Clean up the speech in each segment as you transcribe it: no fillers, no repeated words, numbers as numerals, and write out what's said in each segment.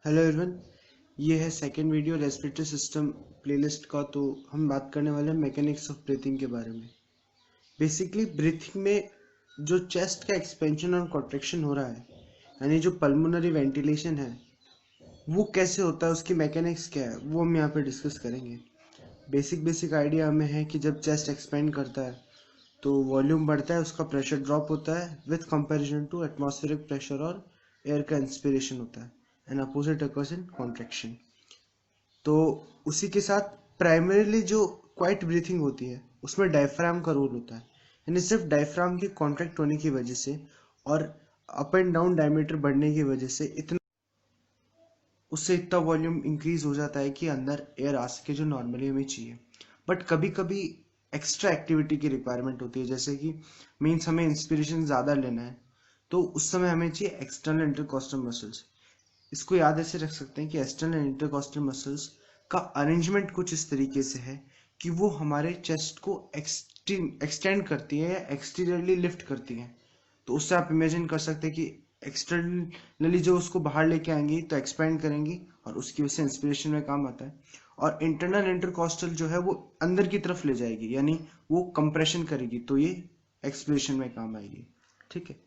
Hello everyone, ये है second video respiratory system playlist का। तो हम बात करने वाले हैं मैकेनिक्स ऑफ ब्रीथिंग के बारे में। बेसिकली ब्रीथिंग में जो चेस्ट का एक्सपेंशन और कॉन्ट्रैक्शन हो रहा है, यानी जो पल्मोनरी वेंटिलेशन है, वो कैसे होता है, उसकी मैकेनिक्स क्या है, वो हम यहाँ पे डिस्कस करेंगे। बेसिक आइडिया हमें है कि जब चेस्ट एक्सपेंड करता है तो वॉल्यूम बढ़ता है, उसका प्रेशर ड्रॉप होता है with comparison to atmospheric pressure, और एयर का इंस्पिरेशन होता है and opposite occurs in contraction. तो उसी के साथ प्राइमरीली जो क्वाइट ब्रीथिंग होती है उसमें डायफ्राम का रोल होता है, यानी सिर्फ डायफ्राम के कॉन्ट्रैक्ट होने की वजह से और अप एंड डाउन डायमीटर बढ़ने की वजह से उससे इतना वॉल्यूम इंक्रीज हो जाता है कि अंदर एयर आ सके जो नॉर्मली हमें चाहिए। बट कभी कभी एक्स्ट्रा एक्टिविटी की रिक्वायरमेंट होती है, जैसे कि मीन्स हमें इंस्पिरेशन ज़्यादा लेना है, तो उस समय हमें चाहिए एक्सटर्नल इंटरकॉस्टल मसल्स। इसको याद ऐसे रख सकते हैं कि एक्सटर्नल इंटरकॉस्टल मसल्स का अरेंजमेंट कुछ इस तरीके से है कि वो हमारे चेस्ट को एक्सटेंड करती है या एक्सटीरियरली लिफ्ट करती है। तो उससे आप इमेजिन कर सकते हैं कि एक्सटर्नली जो उसको बाहर लेके आएंगी तो एक्सपेंड करेंगी और उसकी वजह से इंस्पिरेशन में काम आता है, और इंटरनल इंटरकॉस्टल जो है वो अंदर की तरफ ले जाएगी, यानी वो कंप्रेशन करेगी, तो ये एक्सपिरेशन में काम आएगी। ठीक है।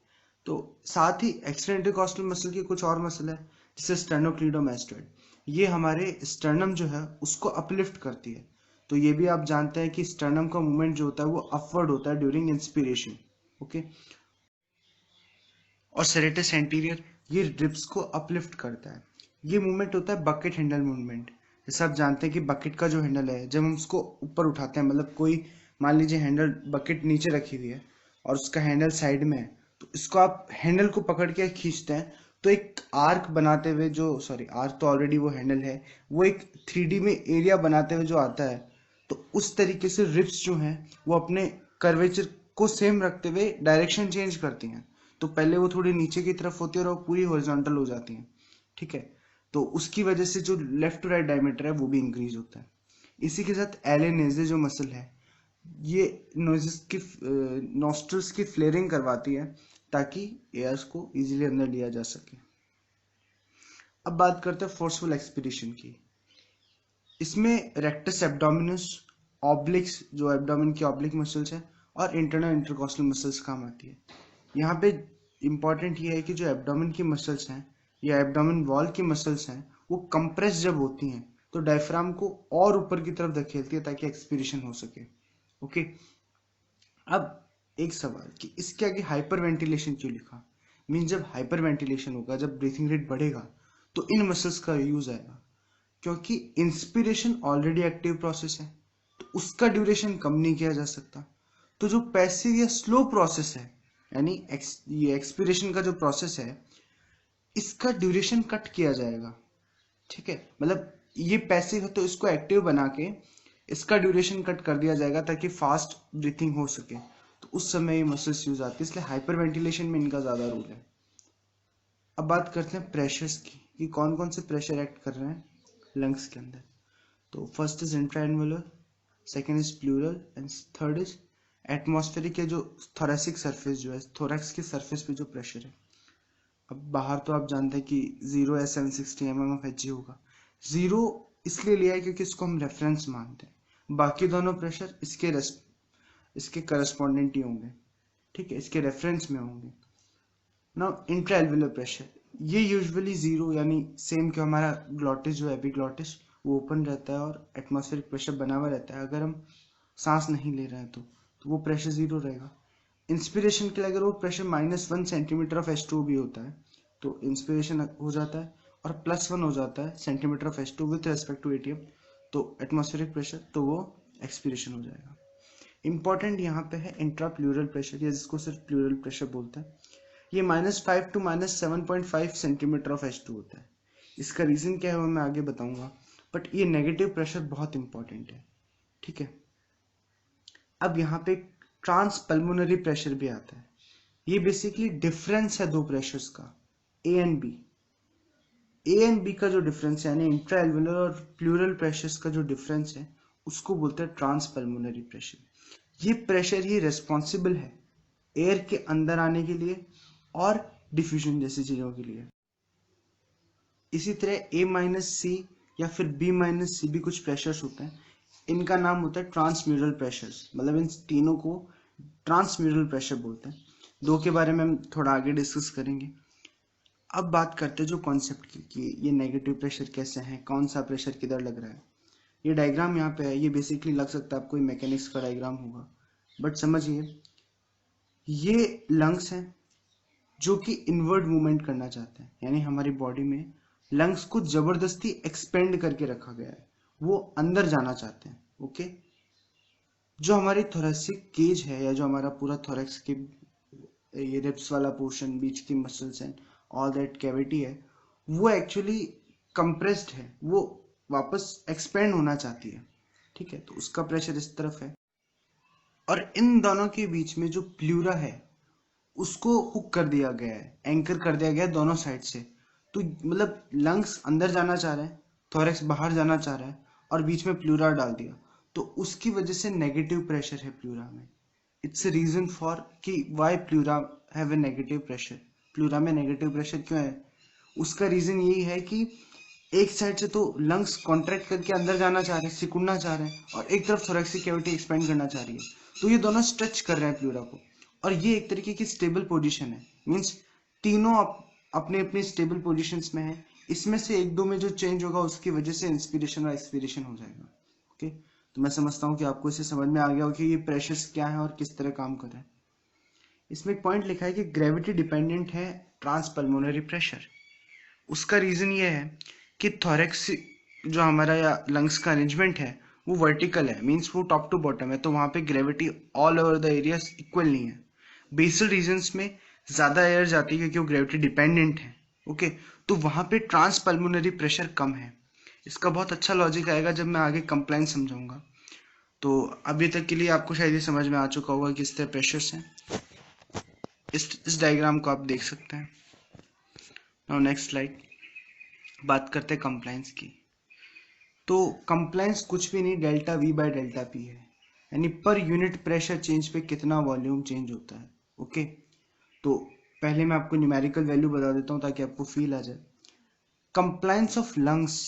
तो साथ ही एक्सटर्नल इंटरकॉस्टल मसल की कुछ और मसल है, जैसे स्टर्नोक्लीडोमास्टोइड। ये हमारे स्टर्नम जो है उसको अपलिफ्ट करती है। तो ये भी आप जानते हैं कि स्टर्नम का मूवमेंट जो होता है वो अपवर्ड होता है ड्यूरिंग इंस्पिरेशन। ओके। और सेरेटस एंटीरियर ये रिब्स को अपलिफ्ट करता है। ये मूवमेंट होता है बकेट हैंडल मूवमेंट। जैसे आप जानते हैं कि बकेट का जो हैंडल है, जब हम उसको ऊपर उठाते हैं, मतलब कोई मान लीजिए हैंडल बकेट नीचे रखी हुई है और उसका हैंडल साइड में है, तो इसको आप हैंडल को पकड़ के खींचते हैं, तो एक आर्क बनाते हुए जो आर्क तो ऑलरेडी वो हैंडल है, वो एक 3D में एरिया बनाते हुए जो आता है, तो उस तरीके से रिब्स जो हैं वो अपने कर्वेचर को सेम रखते हुए डायरेक्शन चेंज करती हैं। तो पहले वो थोड़ी नीचे की तरफ होती है और वो पूरी हॉरिजॉन्टल हो जाती हैं। ठीक है। तो उसकी वजह से जो लेफ्ट टू राइट डायमीटर है वो भी इंक्रीज होता है। इसी के साथ एलेनेजे जो मसल है, ये नोजेस की नॉस्ट्रल्स की फ्लेयरिंग करवाती है ताकि एयर्स को इजीली अंदर लिया जा सके। अब बात करते हैं फोर्सफुल एक्सपीरेशन की। इसमें रेक्टस एब्डोमिनस, ऑब्लिक्स जो एब्डोमिन की ऑब्लिक मसल्स है, और इंटरनल इंटरकॉस्टल मसल्स काम आती है। यहाँ पे इम्पॉर्टेंट ये है कि जो एब्डोमिन की मसल्स हैं या एब्डोमिन वॉल की मसल्स हैं, वो कंप्रेस जब होती हैं तो डायफ्राम को और ऊपर की तरफ धकेलती है ताकि एक्सपीरेशन हो सके। ओके। अब एक सवाल कि इसके आगे हाइपर वेंटिलेशन क्यों लिखा। मीन जब हाइपर वेंटिलेशन होगा, जब ब्रीथिंग रेट बढ़ेगा, तो इन मसल्स का यूज आएगा, क्योंकि इंस्पिरेशन ऑलरेडी एक्टिव प्रोसेस है, तो उसका ड्यूरेशन कम नहीं किया जा सकता। तो जो पैसिव या स्लो प्रोसेस है, यानी ये एक्सपिरेशन का जो प्रोसेस है, इसका ड्यूरेशन कट किया जाएगा। ठीक है। मतलब ये पैसिव है तो इसको एक्टिव बना के इसका ड्यूरेशन कट कर दिया जाएगा ताकि फास्ट ब्रीथिंग हो सके। तो उस समय ये मसल्स यूज आती है, इसलिए हाइपर वेंटिलेशन में इनका ज्यादा रोल है। अब बात करते हैं प्रेशर्स की कि कौन कौन से प्रेशर एक्ट कर रहे हैं लंग्स के अंदर। तो first is intraannular, second is pleural and third is atmospheric, या जो थोरेसिक सरफेस जो है, थोरैक्स के सरफेस पे जो प्रेशर है। अब बाहर तो आप जानते हैं कि 0 या 760 mm ऑफ एच होगा। 0 इसलिए लिया है क्योंकि इसको हम रेफरेंस मानते हैं, बाकी दोनों प्रेशर इसके करस्पॉन्डेंट ही होंगे। ठीक है, इसके रेफरेंस में होंगे। नाउ इंट्राएल्वुलर प्रेशर, ये यूजुअली 0, यानी सेम कि हमारा ग्लॉटिस जो एपिग्लॉटिस वो ओपन रहता है और एटमॉस्फेरिक प्रेशर बना हुआ रहता है। अगर हम सांस नहीं ले रहे हैं तो वो प्रेशर 0 रहेगा। इंस्पिरेशन के लिए अगर वो प्रेशर -1 सेंटीमीटर ऑफ H2O भी होता है तो इंस्पिरेशन हो जाता है, और +1 हो जाता है centimetre of H2 with respect to ATM, तो एटमॉस्फेरिक प्रेशर, तो वो एक्सपिरेशन हो जाएगा। इंपॉर्टेंट यहाँ पे है इंट्राप्लूरल प्रेशर, या जिसको सिर्फ प्लूरल प्रेशर बोलते हैं। ये -5 टू -7.5 सेंटीमीटर ऑफ H2 होता है। इसका रीजन क्या है वो मैं आगे बताऊंगा, बट ये नेगेटिव प्रेशर बहुत इंपॉर्टेंट है। ठीक है। अब यहाँ पे ट्रांसपल्मोनरी प्रेशर भी आता है। ये बेसिकली डिफरेंस है दो प्रेशर्स का, A and B. A and B का जो डिफरेंस है, यानी इंट्राएल्वुलर और प्लूरल प्रेशर्स का जो डिफरेंस है, उसको बोलते हैं ट्रांसपल्मोनरी प्रेशर। ये प्रेशर ही रेस्पॉन्सिबल है एयर के अंदर आने के लिए और डिफ्यूजन जैसी चीजों के लिए। इसी तरह ए माइनस सी या फिर बी माइनस सी भी कुछ प्रेशर्स होते हैं, इनका नाम होता है ट्रांसम्यूरल प्रेशर्स, मतलब इन तीनों को ट्रांसम्यूरल प्रेशर बोलते हैं। दो के बारे में हम थोड़ा आगे डिस्कस करेंगे। अब बात करते हैं जो कॉन्सेप्ट की कि ये नेगेटिव प्रेशर कैसे हैं, कौन सा प्रेशर किधर लग रहा है। ये डायग्राम यहाँ पे है, ये बेसिकली लग सकता है आपको मैकेनिक्स का डायग्राम होगा, बट समझिए ये लंग्स हैं जो कि इनवर्ड मूवमेंट करना चाहते हैं, यानी हमारी बॉडी में लंग्स को जबरदस्ती एक्सपेंड करके रखा गया है, वो अंदर जाना चाहते हैं। ओके, जो हमारी थोरेसिक केज है या जो हमारा पूरा थोरेक्स के ये रिब्स वाला पोर्शन, बीच की muscles and all that cavity है, वो एक्चुअली कंप्रेस्ड है, वो वापस एक्सपेंड होना चाहती है। ठीक है, तो उसका प्रेशर इस तरफ है, और इन दोनों के बीच में जो प्लूरा है उसको हुक कर दिया गया है, एंकर कर दिया गया है दोनों साइड से। तो मतलब लंग्स अंदर जाना चाह रहे हैं, थोरेक्स बाहर जाना चाह रहा है, और बीच में प्लूरा डाल दिया, तो उसकी वजह से नेगेटिव प्रेशर है प्लूरा में। इट्स अ रीजन फॉर कि why pleura have a negative pressure. Pleura में नेगेटिव प्रेशर क्यों है, उसका रीजन यही है कि एक साइड से तो लंग्स कॉन्ट्रैक्ट करके अंदर जाना चाह रहे हैं, सिकुड़ना चाह रहे हैं, और एक तरफ थोरेक्सिक कैविटी एक्सपेंड करना चाह रही है, तो ये दोनों स्ट्रेच कर रहे हैं प्लूरा को, और ये एक तरीके की स्टेबल पोजीशन है। मींस तीनों अपने अपने स्टेबल पोजीशंस में है, इसमें से एक दो में जो चेंज होगा उसकी वजह से इंस्पिरेशन और एक्सपिरेशन हो जाएगा। ओके, तो मैं समझता हूँ कि आपको इसे समझ में आ गया हो कि ये प्रेशर्स क्या है और किस तरह काम कर रहे हैं। इसमें एक पॉइंट लिखा है कि ग्रेविटी डिपेंडेंट है ट्रांसपल्मोनरी प्रेशर। उसका रीजन ये है कि थोरेक्स जो हमारा या लंग्स का अरेंजमेंट है वो वर्टिकल है, मींस वो टॉप टू बॉटम है, तो वहाँ पे gravity all over the area equal नहीं है। बेसल रीजन्स में ज़्यादा एयर जाती है क्योंकि वो ग्रेविटी डिपेंडेंट है। ओके, तो वहाँ पे ट्रांसपल्मोनरी प्रेशर कम है। इसका बहुत अच्छा लॉजिक आएगा जब मैं आगे कंप्लाइंस समझाऊंगा। तो अभी तक के लिए आपको शायद ये समझ में आ चुका होगा कि इस तरह प्रेशर्स हैं। इस डायग्राम को आप देख सकते हैं। नाउ नेक्स्ट स्लाइड, बात करते हैं कंप्लाइंस की। तो कंप्लाइंस कुछ भी नहीं, delta we by delta P है, यानी पर यूनिट प्रेशर चेंज पे कितना वॉल्यूम चेंज होता है। ओके, तो पहले मैं आपको न्यूमेरिकल वैल्यू बता देता हूँ ताकि आपको फील आ जाए। कंप्लाइंस ऑफ लंग्स,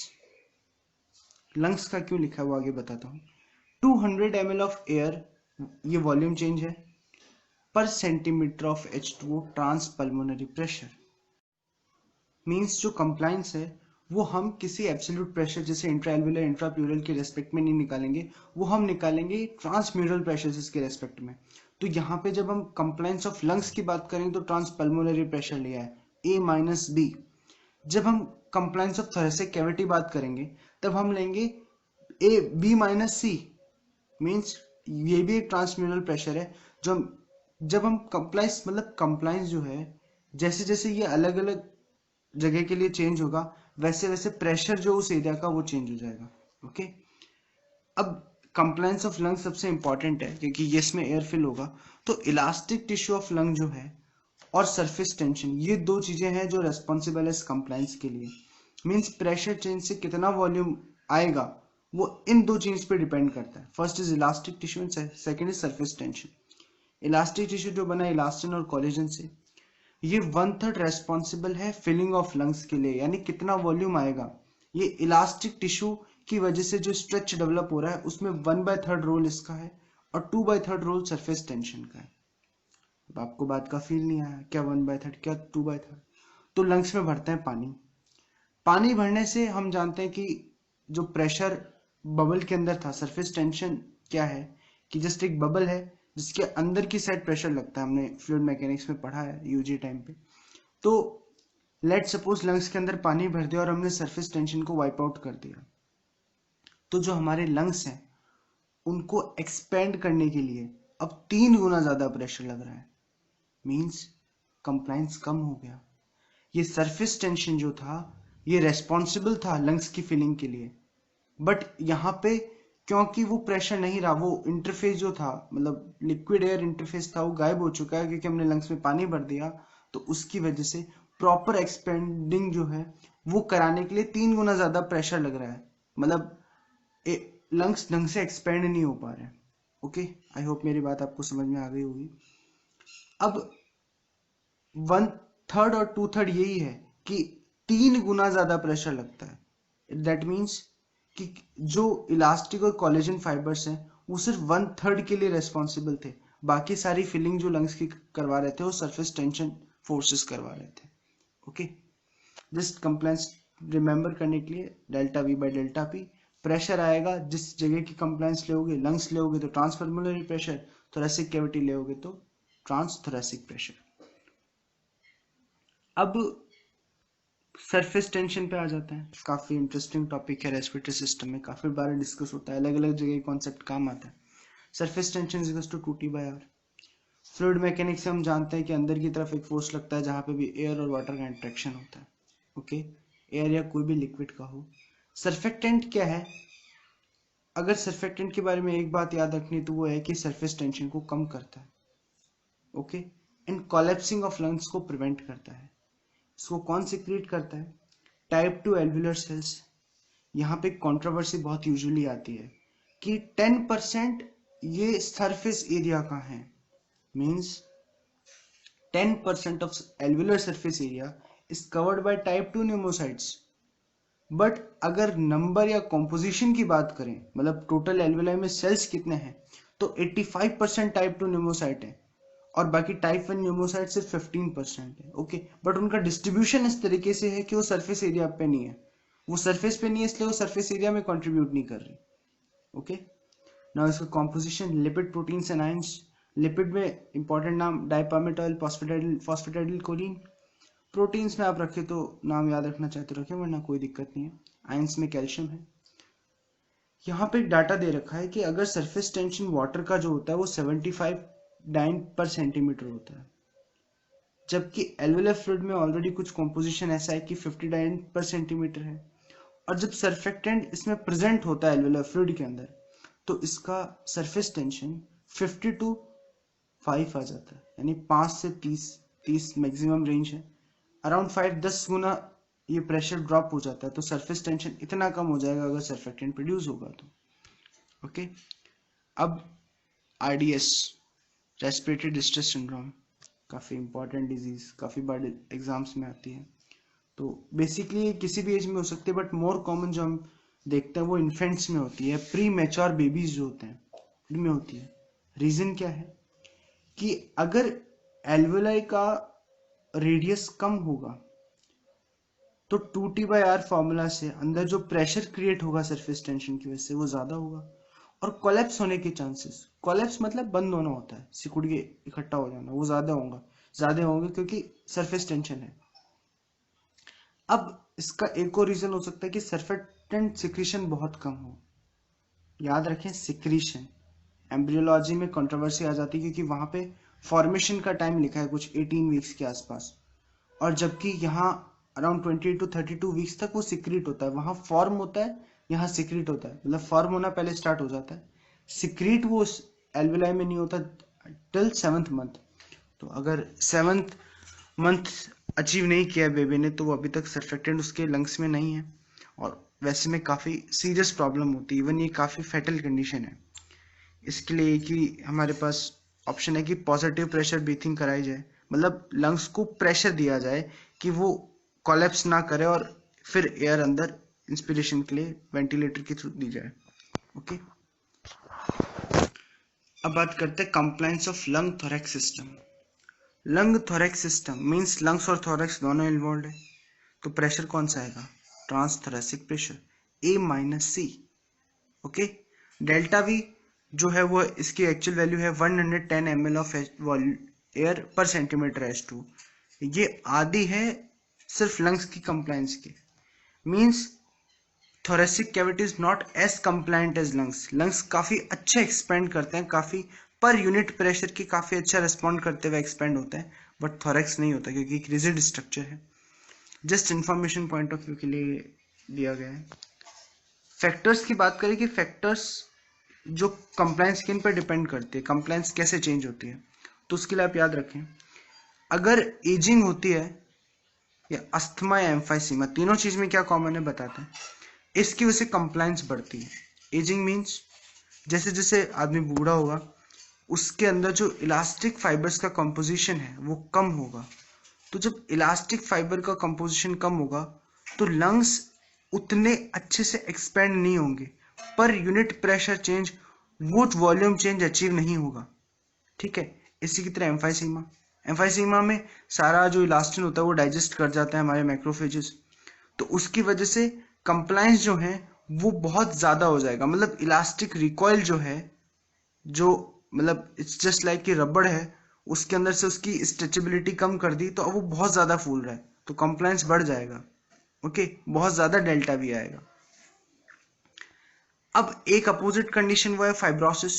लंग्स का क्यों लिखा है वो आगे बताता हूँ। 200 ml ऑफ एयर, ये वॉल्यूम चेंज है, पर centimetre of H2O trans pulmonary pressure. Means जो कंप्लाइंस है वो हम किसी एब्सोल्यूट प्रेशर जैसे इंट्राएल्वुलर इंट्राप्लूरल के रेस्पेक्ट में नहीं निकालेंगे, वो हम निकालेंगे ट्रांसम्यूरल प्रेशर के रेस्पेक्ट में। तो यहाँ पे जब हम कंप्लाइंस ऑफ लंग्स की बात करेंगे तो ट्रांसपल्मोनरी प्रेशर लिया है A माइनस बी। जब हम कंप्लाइंस ऑफ थोरेसिक कैविटी बात करेंगे तब हम लेंगे A B minus C. Means ये भी एक ट्रांसम्यूरल प्रेशर है। जो जब हम कंप्लाइंस, मतलब कंप्लाइंस जो है जैसे जैसे ये अलग अलग जगह के लिए चेंज होगा वैसे वैसे प्रेशर जो उस एरिया का वो चेंज हो जाएगा। ओके, अब कंप्लाइंस ऑफ लंग सबसे इंपॉर्टेंट है क्योंकि ये इसमें एयर फिल होगा। तो इलास्टिक टिश्यू ऑफ लंग जो है और सरफेस टेंशन, ये दो चीजें हैं जो रेस्पॉन्सिबल है कंप्लाइंस के लिए। मींस प्रेशर चेंज से कितना वॉल्यूम आएगा वो इन दो चीज पे डिपेंड करता है। First is elastic tissue and second is surface tension. Elastic tissue जो बना इलास्टिन और कोलेजन से, ये 1/3 रेस्पॉन्सिबल है फिलिंग ऑफ लंग्स के लिए, यानी कितना वॉल्यूम आएगा। ये इलास्टिक टिश्यू की वजह से जो स्ट्रेच डेवलप हो रहा है उसमें 1/3 रोल इसका है और 2/3 रोल सरफेस टेंशन का है। अब आपको बात का फील नहीं आया क्या 1/3 क्या 2/3। तो लंग्स में भरते हैं पानी। पानी भरने से हम जानते हैं कि जो प्रेशर बबल के अंदर था, सरफेस टेंशन क्या है कि जस्ट एक बबल है जिसके अंदर की साइड प्रेशर लगता है, हमने फ्लूइड मैकेनिक्स में पढ़ा है यूजी टाइम पे। तो लेट सपोज लंग्स के अंदर पानी भर दिया और हमने सरफेस टेंशन को वाइप आउट कर दिया, तो जो हमारे लंग्स हैं उनको एक्सपेंड करने के लिए अब 3 गुना ज्यादा प्रेशर लग रहा है। मींस कंप्लाइंस कम हो गया। ये सरफेस टेंशन जो था ये रेस्पॉन्सिबल था लंग्स की फिलिंग के लिए, बट यहाँ पे क्योंकि वो प्रेशर नहीं रहा, वो इंटरफेस जो था, मतलब लिक्विड एयर इंटरफेस था, वो गायब हो चुका है क्योंकि हमने लंग्स में पानी भर दिया। तो उसकी वजह से प्रॉपर एक्सपेंडिंग जो है वो कराने के लिए 3 गुना ज्यादा प्रेशर लग रहा है, मतलब लंग्स ढंग से एक्सपेंड नहीं हो पा रहे हैं। ओके, आई होप मेरी बात आपको समझ में आ गई होगी। अब 1/3 और 2/3 यही है कि 3 गुना ज्यादा प्रेशर लगता है। दैट मीन्स कि जो इलास्टिक और कोलेजन फाइबर्स हैं वो सिर्फ 1/3 के लिए रेस्पॉन्सिबल थे, बाकी सारी फिलिंग जो लंग्स की करवा रहे थे वो सरफेस टेंशन फोर्सेस करवा रहे थे। ओके, जस्ट कंप्लायंस रिमेंबर करने के लिए delta we by delta P. Pressure आएगा जिस जगह की कंप्लायंस लेोगे, लंग्स लेोगे तो ट्रांसपल्मोनरी प्रेशर, थोरेसिक कैविटी लेोगे तो ट्रांसथोरेसिक प्रेशर। अब सरफेस टेंशन पे आ जाता है। काफी इंटरेस्टिंग टॉपिक है, रेस्पिरेटरी सिस्टम में काफी बार डिस्कस होता है, अलग अलग जगह कॉन्सेप्ट काम आता है। Surface tension is equals to 2T/R। Fluid mechanics से हम जानते हैं कि अंदर की तरफ एक फोर्स लगता है जहां पे भी एयर और वाटर का इंटरेक्शन होता है। ओके, एयर या कोई भी लिक्विड का हो। सरफेक्टेंट क्या है? अगर सरफेक्टेंट के बारे में एक बात याद रखनी तो वो है कि सरफेस टेंशन को कम करता है। Okay, and collapsing of lungs को प्रिवेंट करता है। इसको कौन सिक्रीट करता है? Type 2 alveolar cells. यहाँ पे कंट्रोवर्सी बहुत यूजुअली आती है कि 10% ये सरफेस एरिया का है, means 10% of alveolar surface area is covered by type 2 pneumocytes. But अगर नंबर या कॉम्पोजिशन की बात करें, मतलब टोटल एल्वुलाई में सेल्स कितने हैं, तो 85% टाइप 2 न्यूमोसाइट है और बाकी टाइप 1 न्यूमोसाइट सिर्फ 15% है। ओके, बट उनका डिस्ट्रीब्यूशन इस तरीके से है कि वो सरफेस एरिया पे नहीं है, वो सरफेस पे नहीं है इसलिए वो सरफेस एरिया में कंट्रीब्यूट नहीं कर रही। ओके, नाउ इसका composition, lipid, proteins and ions. Lipid में इंपॉर्टेंट नाम डाइपामेटाइल फॉस्फेटाइल कोलिन। प्रोटीन्स में आप रखें तो नाम याद रखना चाहते रखें, वरना कोई दिक्कत नहीं है। आयंस में कैल्शियम है। यहाँ पे एक डाटा दे रखा है कि अगर सरफेस टेंशन वाटर का जो होता है वो 75 डाइन पर सेंटीमीटर होता है, जबकि एल्वुलर फ्लूइड में ऑलरेडी कुछ कॉम्पोजिशन ऐसा है कि 50 डाइन पर सेंटीमीटर है। और जब सरफेक्टेंट इसमें प्रेजेंट होता है एल्वुलर फ्लूइड के अंदर, तो इसका सरफेस टेंशन 50 to 5 आ जाता है, यानी 5 से 30 मैक्सिमम रेंज है। अराउंड 5-10 गुना ये प्रेशर ड्रॉप हो जाता है, तो सरफेस टेंशन इतना कम हो जाएगा अगर सरफेक्टेंट प्रोड्यूस होगा तो। ओके, अब RDS, रेस्पिरेटरी डिस्ट्रेस सिंड्रोम, काफ़ी इंपॉर्टेंट डिजीज, काफ़ी बार एग्जाम्स में आती है। तो बेसिकली किसी भी एज में हो सकती है, बट मोर कॉमन जो हम देखते हैं वो इन्फेंट्स में होती है, प्री मैच्योर बेबीज जो होते हैं उनमें होती है। रीजन क्या है कि अगर एल्वुलाई का रेडियस कम होगा तो 2T/R फॉर्मूला से अंदर जो प्रेशर क्रिएट होगा सरफेस टेंशन की वजह से वो ज्यादा होगा, और कोलैप्स होने के चांसेस, कोलैप्स मतलब बंद होना होता है, सिकुड़ के इकट्ठा हो जाना, वो ज्यादा होंगे क्योंकि सरफेस टेंशन है। अब इसका एक और रीजन हो सकता है कि सरफेक्टेंट सिक्रीशन बहुत कम हो। याद रखें, सिक्रीशन। एम्ब्रियोलॉजी में कंट्रोवर्सी आ जाती है क्योंकि वहां पे फॉर्मेशन का टाइम लिखा है कुछ 18 वीक्स के आसपास, और जबकि यहाँ अराउंड 20 to 32 वीक्स तक वो सिक्रीट होता है। वहां फॉर्म होता है, यहाँ सिक्रीट होता है, मतलब फॉर्म होना पहले स्टार्ट हो जाता है, सिक्रीट वो एल्वुलाई में नहीं होता टिल 7th मंथ। तो अगर 7th मंथ अचीव नहीं किया बेबी ने तो वो अभी तक सरफेक्टेंट उसके लंग्स में नहीं है, और वैसे में काफ़ी सीरियस प्रॉब्लम होती है, इवन ये काफ़ी फैटल कंडीशन है। इसके लिए कि हमारे पास ऑप्शन है कि पॉजिटिव प्रेशर ब्रीथिंग कराई जाए, मतलब लंग्स को प्रेशर दिया जाए कि वो कोलैप्स ना करे और फिर एयर अंदर इंस्पिरेशन के लिए वेंटिलेटर के थ्रू दी जाए। ओके, अब बात करते हैं compliance of lung thorax system. Lung thorax system means lungs और थोरैक्स दोनों इन्वॉल्व है, तो प्रेशर कौन सा आएगा? Transthoracic pressure, A-C। Okay, delta V जो है वो इसकी एक्चुअल वैल्यू है 110 ml ऑफ एयर पर सेंटीमीटर H2। ये आधी है सिर्फ लंग्स की कंप्लायंस की, means thoracic cavity is not as compliant as lungs. Lungs काफ़ी अच्छे एक्सपेंड करते हैं, काफ़ी पर यूनिट प्रेशर की काफ़ी अच्छा रिस्पॉन्ड करते हुए एक्सपेंड होते हैं, बट थोरेक्स नहीं होता क्योंकि एक रिजिड स्ट्रक्चर है। Just information point of view के लिए दिया गया है। फैक्टर्स की बात करें कि फैक्टर्स जो कंप्लायंस किन पर डिपेंड करती है, कंप्लायंस कैसे चेंज होती है, तो उसके लिए आप याद रखें, अगर एजिंग होती है या अस्थमा या एम्फाइसीमा, तीनों चीज में क्या कॉमन है बताते हैं, इसकी वजह से कंप्लायंस बढ़ती है। एजिंग मीन्स जैसे जैसे आदमी बूढ़ा होगा उसके अंदर जो इलास्टिक फाइबर्स का कंपोजिशन है वो कम होगा, तो जब इलास्टिक फाइबर का कंपोजिशन कम होगा तो लंग्स उतने अच्छे से एक्सपेंड नहीं होंगे, पर यूनिट प्रेशर चेंज, वो वॉल्यूम चेंज अचीव नहीं होगा। ठीक है, इसी की तरह एम्फाइसीमा, एम्फाइसीमा में सारा जो इलास्टिन होता है वो डाइजेस्ट कर जाता है हमारे मैक्रोफेजेस, तो उसकी वजह से कंप्लायंस जो है वो बहुत ज़्यादा हो जाएगा। मतलब इलास्टिक रिकॉइल जो है, जो मतलब इट्स जस्ट लाइक कि रबड़ है, उसके अंदर से उसकी स्ट्रेचेबिलिटी कम कर दी तो अब वो बहुत ज़्यादा फूल रहा है, तो कंप्लायंस बढ़ जाएगा। ओके, बहुत ज़्यादा डेल्टा भी आएगा। अब एक अपोजिट कंडीशन वो है फाइब्रोसिस,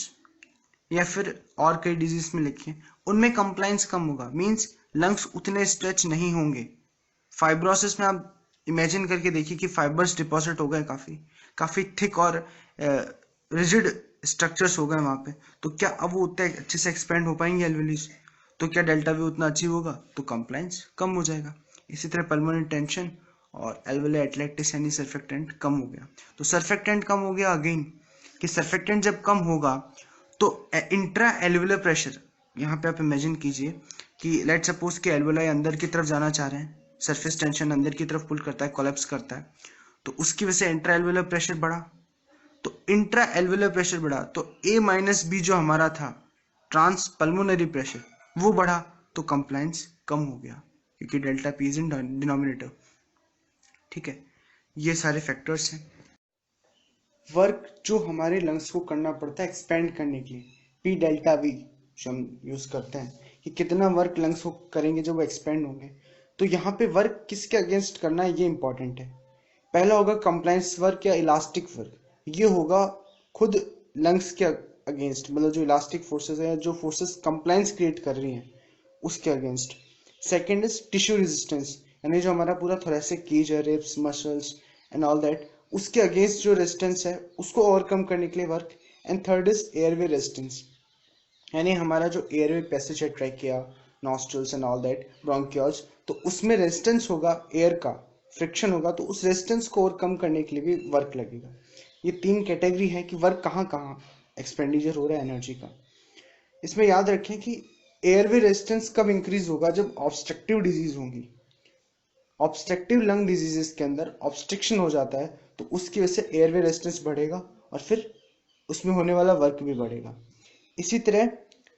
या फिर और कई डिजीज में लिखिए, उनमें कंप्लायंस कम होगा, मींस लंग्स उतने स्ट्रेच नहीं होंगे। फाइब्रोसिस में आप इमेजिन करके देखिए कि फाइबर्स डिपॉजिट हो गए, काफ़ी काफ़ी थिक और रिजिड स्ट्रक्चर्स हो गए वहाँ पे, तो क्या अब वो उतने अच्छे से एक्सपेंड हो पाएंगे एल्वेलीज? तो क्या डेल्टा वी उतना अचीव होगा? तो कंप्लायंस कम हो जाएगा। इसी तरह पल्मोनरी टेंशन और एल्वेलर एटलेक्टिस यानी सर्फेक्टेंट कम हो गया। तो सर्फेक्टेंट कम हो गया अगेन, कि सर्फेक्टेंट जब कम होगा तो इंट्रा एल्वेलर प्रेशर, यहाँ पे आप इमेजिन कीजिए कि लेट सपोज कि एल्वेलाई अंदर की तरफ जाना चाह रहे हैं, सरफेस टेंशन अंदर की तरफ पुल करता है, कोलैप्स करता है, तो उसकी वजह से इंट्रा एल्वेलर प्रेशर बढ़ा, तो इंट्रा एल्वेलर प्रेशर बढ़ा तो ए माइनस बी जो हमारा था ट्रांस पल्मोनरी प्रेशर वो बढ़ा, तो कंप्लायंस कम हो गया क्योंकि delta P is in denominator. ठीक है, ये सारे फैक्टर्स हैं। वर्क जो हमारे लंग्स को करना पड़ता है एक्सपेंड करने के लिए, पी डेल्टा वी जो हम यूज करते हैं कि कितना वर्क लंग्स को करेंगे जब वो एक्सपेंड होंगे, तो यहाँ पे वर्क किसके अगेंस्ट करना है ये इंपॉर्टेंट है। पहला होगा कंप्लायंस वर्क या इलास्टिक वर्क, ये होगा खुद लंग्स के अगेंस्ट, मतलब जो इलास्टिक फोर्सेस है, जो फोर्सेस कंप्लायंस क्रिएट कर रही हैं उसके against. Second is tissue resistance, यानी जो हमारा पूरा थोरेसिक केज है, ribs, muscles and all that, उसके अगेंस्ट जो रेजिस्टेंस है उसको ओवरकम करने के लिए work. And third is airway resistance, यानी हमारा जो एयरवे पैसेज है, trachea, nostrils and all that, bronchioles, तो उसमें रेजिस्टेंस होगा एयर का, फ्रिक्शन होगा, तो उस रेजिस्टेंस को ओवरकम करने के लिए भी वर्क लगेगा। ये तीन कैटेगरी है कि वर्क कहाँ कहाँ एक्सपेंडिचर हो रहा है एनर्जी का। इसमें याद रखें कि एयरवे रेजिस्टेंस कब इंक्रीज होगा? जब ऑब्स्ट्रक्टिव डिजीज होंगी। ऑब्स्ट्रक्टिव लंग डिजीजेस के अंदर ऑब्स्ट्रक्शन हो जाता है तो उसकी वजह से एयरवे रेजिस्टेंस बढ़ेगा और फिर उसमें होने वाला वर्क भी बढ़ेगा। इसी तरह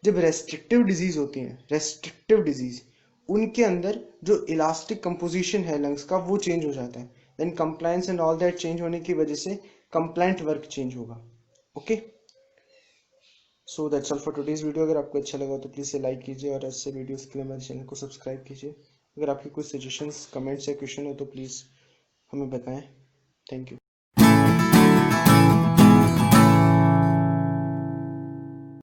जब रेस्ट्रिक्टिव डिजीज होती है, रेस्ट्रिक्टिव डिजीज, उनके अंदर जो इलास्टिक कंपोजिशन है लंग्स का वो चेंज हो जाता है, then compliance and all that change होने की वजह से कंप्लायंट वर्क चेंज होगा। Okay, so that's all for today's video. अगर आपको अच्छा लगा तो प्लीज़ से लाइक कीजिए और ऐसे वीडियोस के लिए हमारे चैनल को सब्सक्राइब कीजिए। अगर आपकी कोई सजेशंस, कमेंट्स या क्वेश्चन हो तो प्लीज़ हमें बताएं। Thank you.